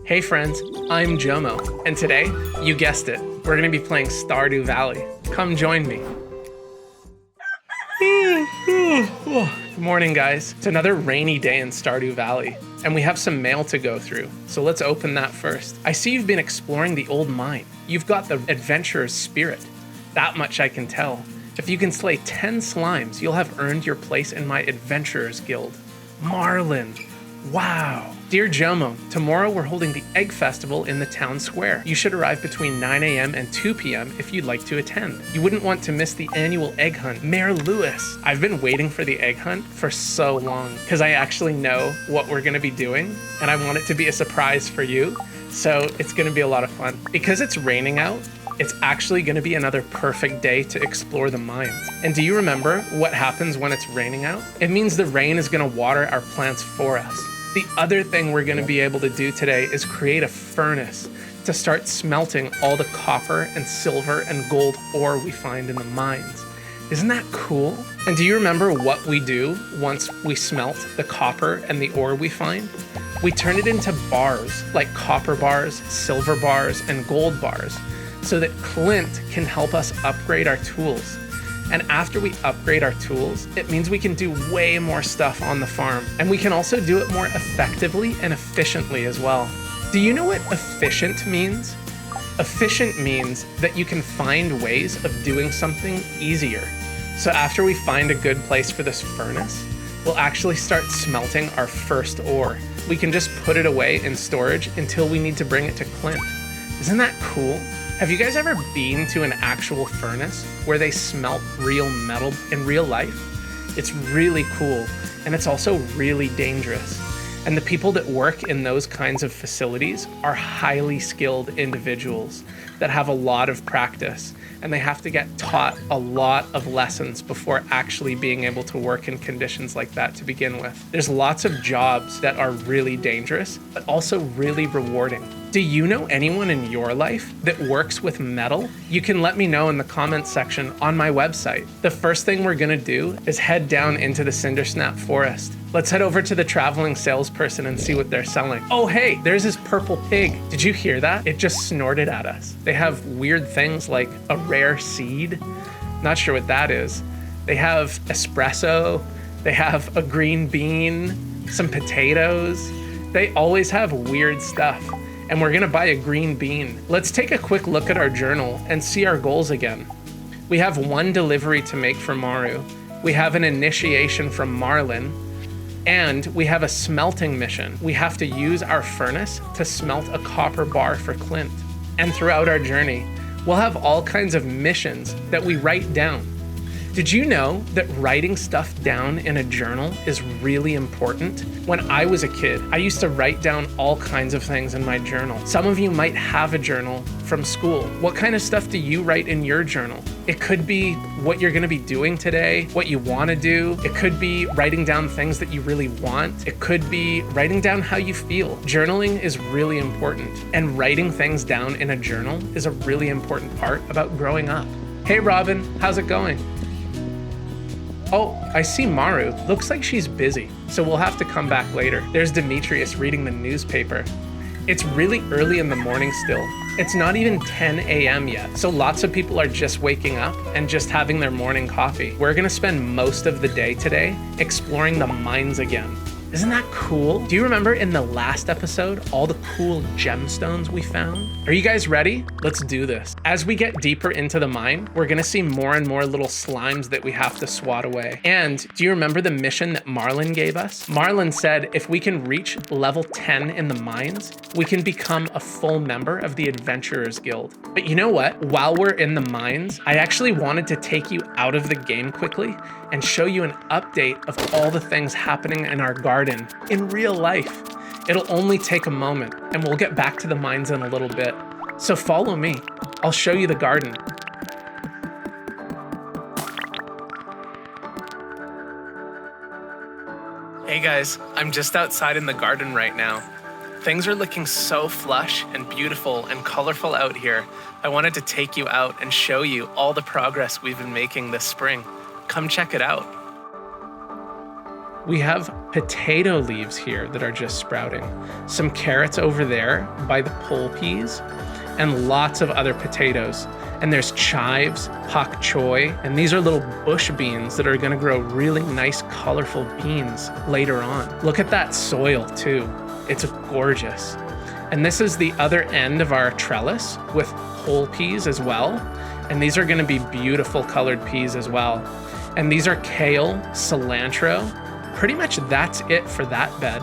Hey friends, I'm JoMo, and today, you guessed it, we're gonna be playing Stardew Valley. Come join me. Good morning, guys. It's another rainy day in Stardew Valley, and we have some mail to go through, so let's open that first. I see you've been exploring the old mine. You've got the adventurer's spirit. That much I can tell. If you can slay 10 slimes, you'll have earned your place in my adventurer's guild. Marlin. Wow. Dear JoMo, tomorrow we're holding the Egg Festival in the town square. You should arrive between 9 a.m. and 2 p.m. if you'd like to attend. You wouldn't want to miss the annual egg hunt. Mayor Lewis. I've been waiting for the egg hunt for so long because I actually know what we're going to be doing and I want it to be a surprise for you. So it's going to be a lot of fun. Because it's raining out, it's actually going to be another perfect day to explore the mines. And do you remember what happens when it's raining out? It means the rain is going to water our plants for us. The other thing we're going to be able to do today is create a furnace to start smelting all the copper and silver and gold ore we find in the mines. Isn't that cool? And do you remember what we do once we smelt the copper and the ore we find? We turn it into bars, like copper bars, silver bars, and gold bars, so that Clint can help us upgrade our tools. And after we upgrade our tools, it means we can do way more stuff on the farm. And we can also do it more effectively and efficiently as well. Do you know what efficient means? Efficient means that you can find ways of doing something easier. So after we find a good place for this furnace, we'll actually start smelting our first ore. We can just put it away in storage until we need to bring it to Clint. Isn't that cool? Have you guys ever been to an actual furnace where they smelt real metal in real life? It's really cool, and it's also really dangerous. And the people that work in those kinds of facilities are highly skilled individuals that have a lot of practice, and they have to get taught a lot of lessons before actually being able to work in conditions like that to begin with. There's lots of jobs that are really dangerous, but also really rewarding. Do you know anyone in your life that works with metal? You can let me know in the comments section on my website. The first thing we're gonna do is head down into the Cindersnap forest. Let's head over to the traveling salesperson and see what they're selling. Oh hey, there's this purple pig. Did you hear that? It just snorted at us. They have weird things like a rare seed. Not sure what that is. They have espresso. They have a green bean, some potatoes. They always have weird stuff. And we're gonna buy a green bean. Let's take a quick look at our journal and see our goals again. We have one delivery to make for Maru. We have an initiation from Marlin. And we have a smelting mission. We have to use our furnace to smelt a copper bar for Clint. And throughout our journey, we'll have all kinds of missions that we write down. Did you know that writing stuff down in a journal is really important? When I was a kid, I used to write down all kinds of things in my journal. Some of you might have a journal from school. What kind of stuff do you write in your journal? It could be what you're gonna be doing today, what you wanna do. It could be writing down things that you really want. It could be writing down how you feel. Journaling is really important, and writing things down in a journal is a really important part about growing up. Hey Robin, how's it going? Oh, I see Maru. Looks like she's busy, so we'll have to come back later. There's Demetrius reading the newspaper. It's really early in the morning still. It's not even 10 a.m. yet, so lots of people are just waking up and just having their morning coffee. We're gonna spend most of the day today exploring the mines again. Isn't that cool? Do you remember in the last episode, all the cool gemstones we found? Are you guys ready? Let's do this. As we get deeper into the mine, we're gonna see more and more little slimes that we have to swat away. And do you remember the mission that Marlin gave us? Marlin said if we can reach level 10 in the mines, we can become a full member of the Adventurers Guild. But you know what? While we're in the mines, I actually wanted to take you out of the game quickly and show you an update of all the things happening in our garden in real life. It'll only take a moment, and we'll get back to the mines in a little bit. So follow me. I'll show you the garden. Hey guys, I'm just outside in the garden right now. Things are looking so flush and beautiful and colorful out here. I wanted to take you out and show you all the progress we've been making this spring. Come check it out. We have potato leaves here that are just sprouting. Some carrots over there by the pole peas, and lots of other potatoes. And there's chives, pak choi, and these are little bush beans that are gonna grow really nice, colorful beans later on. Look at that soil too. It's gorgeous. And this is the other end of our trellis with pole peas as well. And these are gonna be beautiful colored peas as well. And these are kale, cilantro. Pretty much that's it for that bed.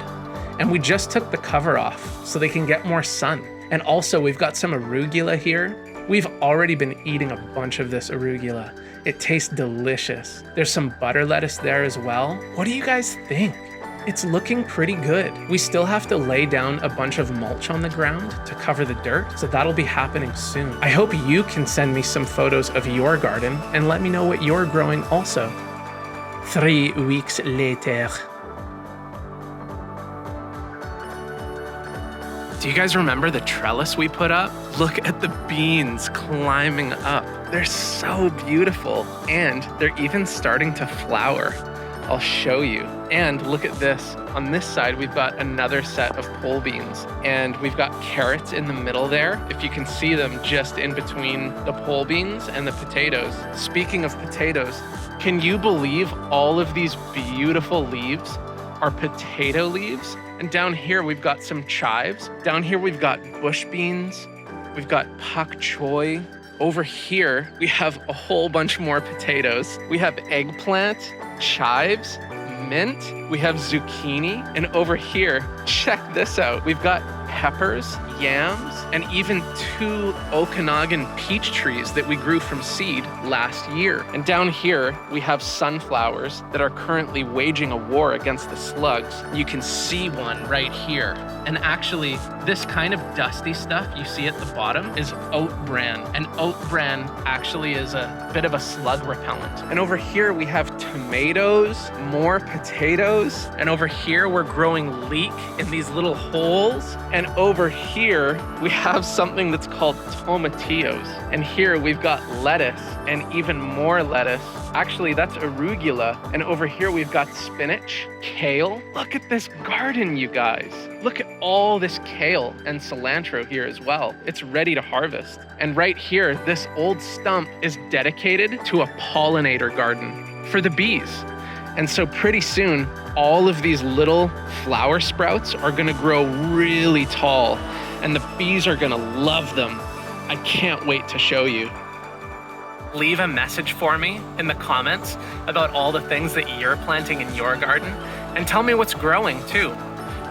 And we just took the cover off so they can get more sun. And also we've got some arugula here. We've already been eating a bunch of this arugula. It tastes delicious. There's some butter lettuce there as well. What do you guys think? It's looking pretty good. We still have to lay down a bunch of mulch on the ground to cover the dirt, so that'll be happening soon. I hope you can send me some photos of your garden and let me know what you're growing also. 3 weeks later. Do you guys remember the trellis we put up? Look at the beans climbing up. They're so beautiful, and they're even starting to flower. I'll show you. And look at this. On this side, we've got another set of pole beans, and we've got carrots in the middle there. If you can see them just in between the pole beans and the potatoes. Speaking of potatoes, can you believe all of these beautiful leaves are potato leaves? And down here, we've got some chives. Down here, we've got bush beans. We've got pak choi. Over here, we have a whole bunch more potatoes. We have eggplant, chives, mint. We have zucchini. And over here, check this out. We've got peppers, yams, and even 2 Okanagan peach trees that we grew from seed last year. And down here, we have sunflowers that are currently waging a war against the slugs. You can see one right here. And actually, this kind of dusty stuff you see at the bottom is oat bran. And oat bran actually is a bit of a slug repellent. And over here, we have tomatoes, more potatoes. And over here, we're growing leek in these little holes. And over here, we have something that's called tomatillos. And here we've got lettuce and even more lettuce. Actually, that's arugula. And over here, we've got spinach, kale. Look at this garden, you guys. Look at all this kale and cilantro here as well. It's ready to harvest. And right here, this old stump is dedicated to a pollinator garden for the bees. And so pretty soon, all of these little flower sprouts are gonna grow really tall, and the bees are gonna love them. I can't wait to show you. Leave a message for me in the comments about all the things that you're planting in your garden, and tell me what's growing too.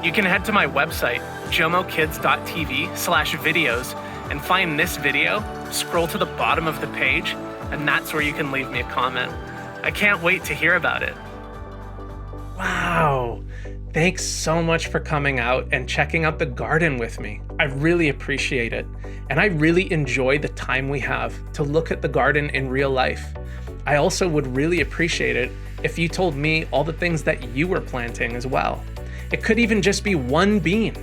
You can head to my website, jomokids.tv/videos, and find this video, scroll to the bottom of the page, and that's where you can leave me a comment. I can't wait to hear about it. Wow. Thanks so much for coming out and checking out the garden with me. I really appreciate it. And I really enjoy the time we have to look at the garden in real life. I also would really appreciate it if you told me all the things that you were planting as well. It could even just be one bean.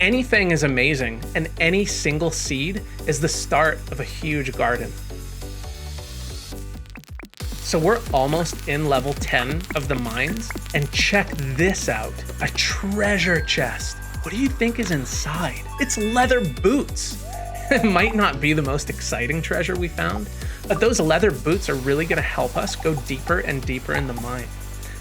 Anything is amazing, and any single seed is the start of a huge garden. So we're almost in level 10 of the mines, and check this out, a treasure chest. What do you think is inside? It's leather boots. It might not be the most exciting treasure we found, but those leather boots are really gonna help us go deeper and deeper in the mine.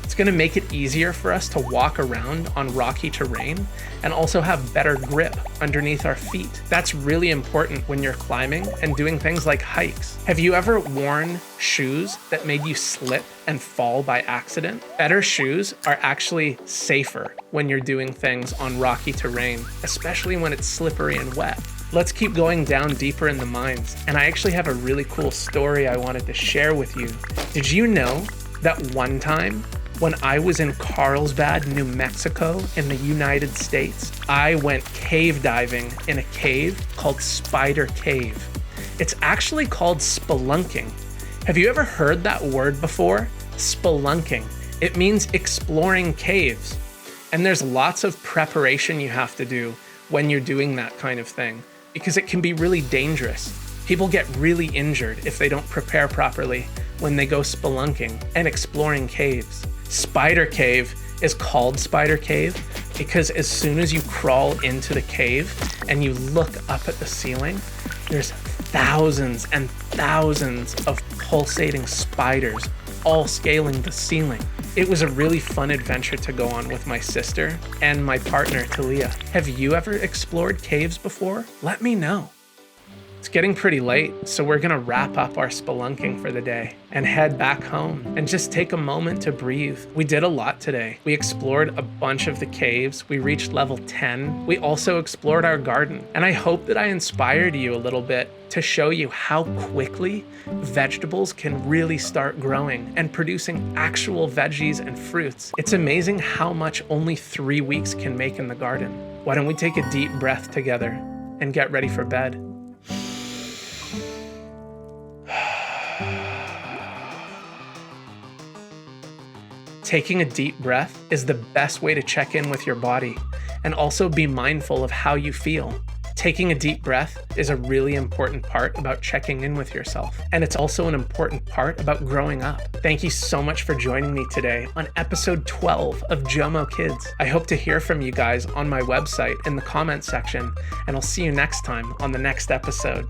It's gonna make it easier for us to walk around on rocky terrain and also have better grip underneath our feet. That's really important when you're climbing and doing things like hikes. Have you ever worn shoes that made you slip and fall by accident? Better shoes are actually safer when you're doing things on rocky terrain, especially when it's slippery and wet. Let's keep going down deeper in the mines. And I actually have a really cool story I wanted to share with you. Did you know that one time, when I was in Carlsbad, New Mexico in the United States, I went cave diving in a cave called Spider Cave. It's actually called spelunking. Have you ever heard that word before? Spelunking. It means exploring caves. And there's lots of preparation you have to do when you're doing that kind of thing, because it can be really dangerous. People get really injured if they don't prepare properly when they go spelunking and exploring caves. Spider Cave is called Spider Cave because as soon as you crawl into the cave and you look up at the ceiling, there's thousands and thousands of pulsating spiders all scaling the ceiling. It was a really fun adventure to go on with my sister and my partner, Talia. Have you ever explored caves before? Let me know. It's getting pretty late, so we're gonna wrap up our spelunking for the day and head back home and just take a moment to breathe. We did a lot today. We explored a bunch of the caves. We reached level 10. We also explored our garden. And I hope that I inspired you a little bit to show you how quickly vegetables can really start growing and producing actual veggies and fruits. It's amazing how much only 3 weeks can make in the garden. Why don't we take a deep breath together and get ready for bed? Taking a deep breath is the best way to check in with your body and also be mindful of how you feel. Taking a deep breath is a really important part about checking in with yourself. And it's also an important part about growing up. Thank you so much for joining me today on episode 12 of JoMo Kids. I hope to hear from you guys on my website in the comments section, and I'll see you next time on the next episode.